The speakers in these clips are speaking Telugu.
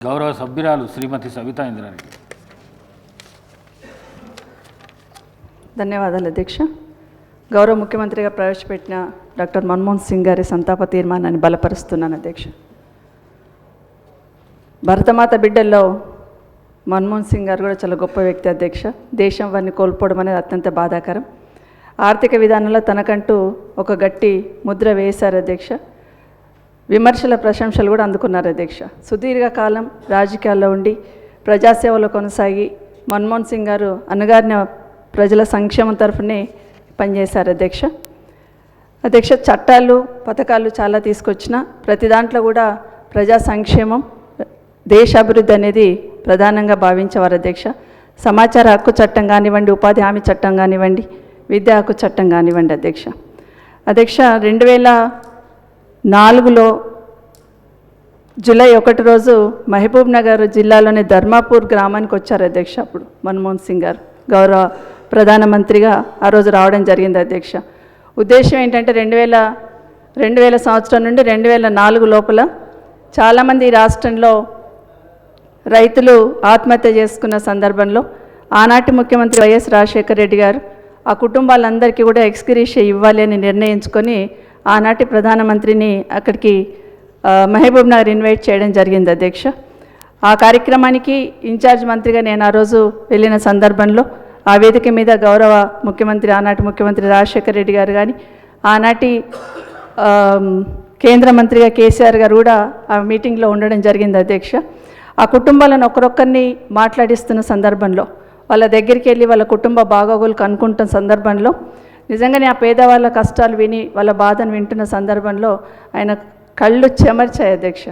గౌరవ సభ్యురాలు శ్రీమతి సవితా ఇంద్రారెడ్డి. ధన్యవాదాలు అధ్యక్ష. గౌరవ ముఖ్యమంత్రిగా ప్రవేశపెట్టిన డాక్టర్ మన్మోహన్ సింగ్ గారి సంతాప తీర్మానాన్ని బలపరుస్తున్నాను అధ్యక్ష. భరతమాత బిడ్డల్లో మన్మోహన్ సింగ్ గారు కూడా చాలా గొప్ప వ్యక్తి అధ్యక్ష. దేశం వారిని కోల్పోవడం అనేది అత్యంత బాధాకరం. ఆర్థిక విధానంలో తనకంటూ ఒక గట్టి ముద్ర వేశారు అధ్యక్ష. విమర్శల ప్రశంసలు కూడా అందుకున్నారు అధ్యక్ష. సుదీర్ఘకాలం రాజకీయాల్లో ఉండి ప్రజాసేవలో కొనసాగి మన్మోహన్ సింగ్ గారు అణగారిన ప్రజల సంక్షేమం తరఫునే పనిచేశారు అధ్యక్ష. అధ్యక్ష, చట్టాలు పథకాలు చాలా తీసుకొచ్చిన ప్రతి దాంట్లో కూడా ప్రజా సంక్షేమం దేశ అభివృద్ధి అనేది ప్రధానంగా భావించేవారు అధ్యక్ష. సమాచార హక్కు చట్టం కానివ్వండి, ఉపాధి హామీ చట్టం కానివ్వండి, విద్యా హక్కు చట్టం కానివ్వండి అధ్యక్ష. 2004లో జూలై 1 రోజు మహబూబ్ నగర్ జిల్లాలోని ధర్మాపూర్ గ్రామానికి వచ్చారు అధ్యక్ష. అప్పుడు మన్మోహన్ సింగ్ గారు గౌరవ ప్రధానమంత్రిగా ఆ రోజు రావడం జరిగింది అధ్యక్ష. ఉద్దేశం ఏంటంటే 2000 సంవత్సరం నుండి 2004 లోపల చాలామంది ఈ రాష్ట్రంలో రైతులు ఆత్మహత్య చేసుకున్న సందర్భంలో ఆనాటి ముఖ్యమంత్రి వైఎస్ రాజశేఖర రెడ్డి గారు ఆ కుటుంబాలందరికీ కూడా ఎక్స్గ్రేషియా ఇవ్వాలి అని నిర్ణయించుకొని ఆనాటి ప్రధానమంత్రిని అక్కడికి మహబూబ్ నగర్ ఇన్వైట్ చేయడం జరిగింది అధ్యక్ష. ఆ కార్యక్రమానికి ఇన్ఛార్జ్ మంత్రిగా నేను ఆ రోజు వెళ్ళిన సందర్భంలో ఆ వేదిక మీద గౌరవ ముఖ్యమంత్రి ఆనాటి ముఖ్యమంత్రి రాజశేఖర రెడ్డి గారు కానీ ఆనాటి కేంద్ర మంత్రిగా కేసీఆర్ గారు కూడా ఆ మీటింగ్లో ఉండడం జరిగింది అధ్యక్ష. ఆ కుటుంబాలను ఒకరొక్కరిని మాట్లాడిస్తున్న సందర్భంలో వాళ్ళ దగ్గరికి వెళ్ళి వాళ్ళ కుటుంబ బాగోగులు కనుక్కుంటున్న సందర్భంలో నిజంగానే ఆ పేదవాళ్ళ కష్టాలు విని వాళ్ళ బాధను వింటున్న సందర్భంలో ఆయన కళ్ళు చెమర్చాయి అధ్యక్ష.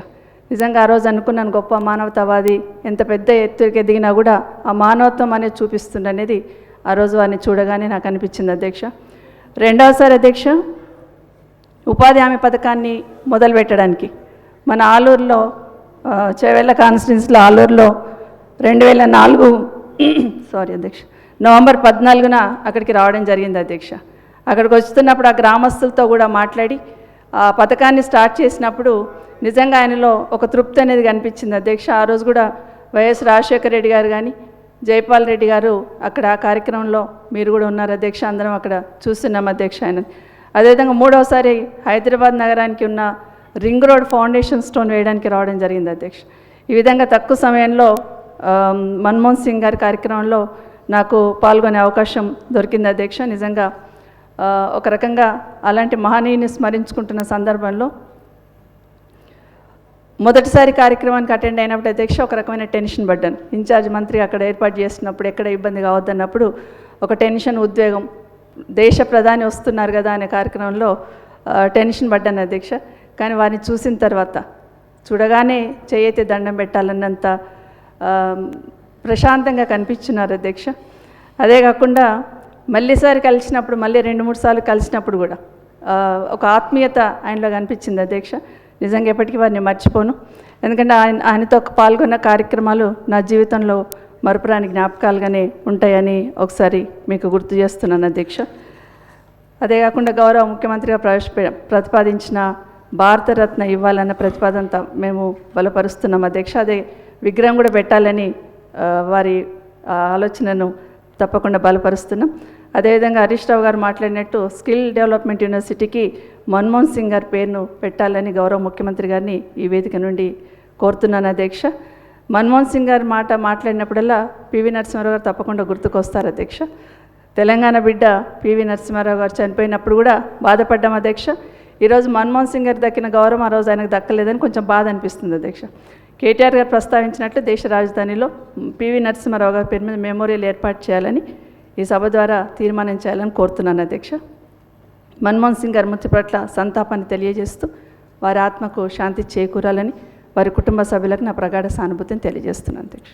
నిజంగా ఆ రోజు అనుకున్నాను, గొప్ప మానవతావాది, ఎంత పెద్ద ఎత్తుకి ఎదిగినా కూడా ఆ మానవత్వం అనేది చూపిస్తుంది అనేది ఆ రోజు వారిని చూడగానే నాకు అనిపించింది అధ్యక్ష. రెండవసారి అధ్యక్ష, ఉపాధి హామీ పథకాన్ని మొదలుపెట్టడానికి మన ఆలూరులో చేవెళ్ళ కాన్స్టిట్యున్సీలో ఆలూరులో 2004 అధ్యక్ష నవంబర్ 14న అక్కడికి రావడం జరిగింది అధ్యక్ష. అక్కడికి వస్తున్నప్పుడు ఆ గ్రామస్తులతో కూడా మాట్లాడి ఆ పథకాన్ని స్టార్ట్ చేసినప్పుడు నిజంగా ఆయనలో ఒక తృప్తి అనేది కనిపించింది అధ్యక్ష. ఆ రోజు కూడా వైఎస్ రాజశేఖర రెడ్డి గారు కానీ జైపాల్ రెడ్డి గారు అక్కడ ఆ కార్యక్రమంలో మీరు కూడా ఉన్నారు అధ్యక్ష. అందరం అక్కడ చూస్తున్నాం అధ్యక్ష ఆయన. అదేవిధంగా మూడవసారి హైదరాబాద్ నగరానికి ఉన్న రింగ్ రోడ్ ఫౌండేషన్ స్టోన్ వేయడానికి రావడం జరిగింది అధ్యక్ష. ఈ విధంగా తక్కువ సమయంలో మన్మోహన్ సింగ్ గారి కార్యక్రమంలో నాకు పాల్గొనే అవకాశం దొరికింది అధ్యక్ష. నిజంగా ఒక రకంగా అలాంటి మహనీయుని స్మరించుకుంటున్న సందర్భంలో మొదటిసారి కార్యక్రమానికి అటెండ్ అయినప్పుడు అధ్యక్ష ఒక రకమైన టెన్షన్ పడ్డాను. ఇన్ఛార్జ్ మంత్రి అక్కడ ఏర్పాటు చేసినప్పుడు ఎక్కడ ఇబ్బంది కావద్దన్నప్పుడు ఒక టెన్షన్, ఉద్వేగం, దేశ ప్రధాని వస్తున్నారు కదా అనే కార్యక్రమంలో టెన్షన్ పడ్డాను అధ్యక్ష. కానీ వారిని చూసిన తర్వాత చూడగానే చేయైతే దండం పెట్టాలన్నంత ప్రశాంతంగా కనిపించున్నారు అధ్యక్ష. అదే కాకుండా మళ్ళీసారి కలిసినప్పుడు మళ్ళీ 2-3 సార్లు కలిసినప్పుడు కూడా ఒక ఆత్మీయత ఆయనలో కనిపించింది అధ్యక్ష. నిజంగా ఎప్పటికీ వారిని మర్చిపోను. ఎందుకంటే ఆయనతో పాల్గొన్న కార్యక్రమాలు నా జీవితంలో మరపురాని జ్ఞాపకాలుగానే ఉంటాయని ఒకసారి మీకు గుర్తు చేస్తున్నాను అధ్యక్ష. అదే కాకుండా గౌరవ ముఖ్యమంత్రిగా ప్రతిపాదించిన భారతరత్న ఇవ్వాలన్న ప్రతిపాదనతో మేము బలపరుస్తున్నాం అధ్యక్ష. అదే విగ్రహం కూడా పెట్టాలని వారి ఆలోచనను తప్పకుండా బలపరుస్తున్నాం. అదేవిధంగా హరీష్ రావు గారు మాట్లాడినట్టు స్కిల్ డెవలప్మెంట్ యూనివర్సిటీకి మన్మోహన్ సింగ్ గారి పేరును పెట్టాలని గౌరవ ముఖ్యమంత్రి గారిని ఈ వేదిక నుండి కోరుతున్నాను అధ్యక్ష. మన్మోహన్ సింగ్ గారి మాట్లాడినప్పుడల్లా పివి నరసింహారావు గారు తప్పకుండా గుర్తుకొస్తారు అధ్యక్ష. తెలంగాణ బిడ్డ పివి నరసింహారావు గారు చనిపోయినప్పుడు కూడా బాధపడ్డాం అధ్యక్ష. ఈరోజు మన్మోహన్ సింగ్ గారికి దక్కిన గౌరవం ఆ రోజు ఆయనకు దక్కలేదని కొంచెం బాధ అనిపిస్తుంది అధ్యక్ష. కేటీఆర్ గారు ప్రస్తావించినట్లు దేశ రాజధానిలో పివి నరసింహారావు గారి పేరు మీద మెమోరియల్ ఏర్పాటు చేయాలని ఈ సభ ద్వారా తీర్మానం చేయాలని కోరుతున్నాను అధ్యక్ష. మన్మోహన్ సింగ్ గారి మృతి పట్ల సంతాపాన్ని తెలియజేస్తూ వారి ఆత్మకు శాంతి చేకూరాలని వారి కుటుంబ సభ్యులకు నా ప్రగాఢ సానుభూతిని తెలియజేస్తున్నాను అధ్యక్ష.